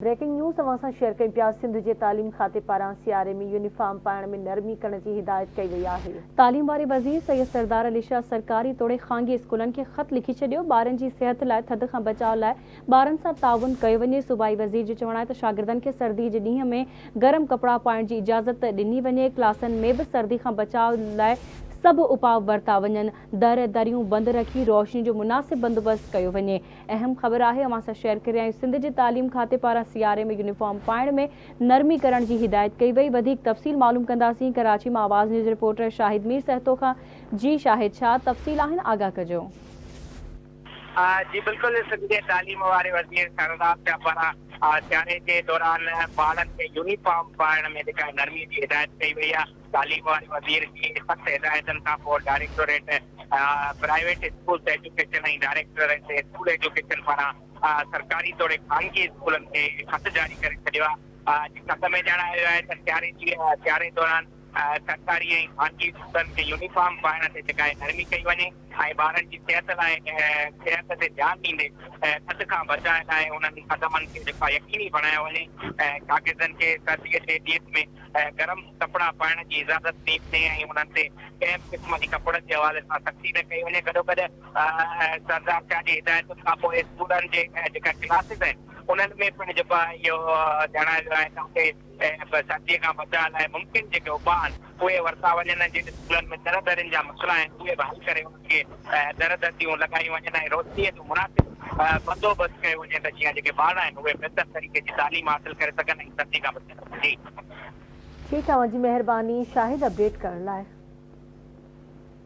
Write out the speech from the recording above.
Breaking news अवां share कयूं पिया। सिंध के तालीम खाते पारां सियारे में यूनिफॉर्म पाइण में नरमी करण की हिदायत कई वई आहे। तालीम वारे वज़ीर सैयद सरदार अली शाह सरकारी तोड़े ख़ानगी स्कूलन के ख़त लिखी छॾियो। ॿारनि जी सिहत लाइ थधि खां बचाव लाइ ॿारनि सां ताउन कयो वञे। सूबाई वज़ीर जो चवणु आहे त शागिर्दनि खे सर्दी जे ॾींहं में गरम कपड़ा पाइण जी इजाज़त ॾिनी वञे। क्लासनि में बि सर्दी खां बचाव लाइ सब उपाव वरता वञनि। दर दरियूं बंदि रखी रोशनी जो मुनासिब बंदोबस्त कयो वञे। अहम ख़बर आहे अवां सां शेयर करे रहिया आहियूं। सिंध जे तालीम खाते पारां सियारे में यूनिफॉर्म पाइण में नरमी करण जी हिदायत कई वई। वधीक तफ़सील मालूम कंदासीं कराची मां आवाज़ न्यूज़ रिपोर्टर शाहिद मीर सहतो खां। जी शाहिद, छा तफ़सील आहिनि, आगाह कजो। जी बिल्कुल, सिंध के तालीम वारे वज़ीर सरदार शाह पारां सियारे के दौरान ॿारनि खे यूनिफॉर्म पाइण में जेका नरमी जी हिदायत कई वई आहे। तालीम वारे वज़ीर जी सख़्त हिदायतनि खां पोइ डायरेक्टोरेट प्राइवेट स्कूल एजुकेशन ऐं डायरेक्टोरेट स्कूल एजुकेशन पारां सरकारी तोड़े ख़ानगी स्कूलनि खे ख़त जारी करे छॾियो आहे। ख़त में ॼाणायो आहे त सियारे दौरान सरकारी ऐं ख़ानगी स्कूलनि खे यूनिफॉर्म पाइण ते जेका आहे नरमी कई वञे ऐं ॿारनि जी सिहत ते ध्यानु ॾींदे थधि खां बचाइण लाइ उन्हनि क़दमनि खे जेका यकीनी बणायो वञे। शागिर्दनि खे सर्दीअ जे ॾींहं में गरम कपिड़ा पाइण जी इजाज़त ॾिनी वञे ऐं उन्हनि ते कंहिं बि क़िस्म जी कपिड़नि जे हवाले सां सख़्ती न कई वञे। गॾोगॾु सरदार शाह जी हिदायतुनि खां पोइ स्कूलनि जे जेका क्लासिस आहिनि उन्हनि में पिणु जेको आहे इहो ॼाणायो आहे त उते सर्दीअ खां बचाइण लाइ मुमकिन जेके उपाउ आहिनि उहे वरिता वञनि। जिन स्कूलनि में दर दरियुनि जा मसइला आहिनि उहे बि हल करे उन्हनि खे दर दरियूं लॻायूं वञनि ऐं रोशनीअ जो मुनासिब बंदोबस्तु कयो वञे त जीअं जेके ॿार आहिनि उहे बहितर तरीक़े जी तालीम हासिल करे सघनि ऐं सर्दी खां बचनि। जी ठीकु आहे, मुंहिंजी महिरबानी शाहिद अपडेट करण लाइ।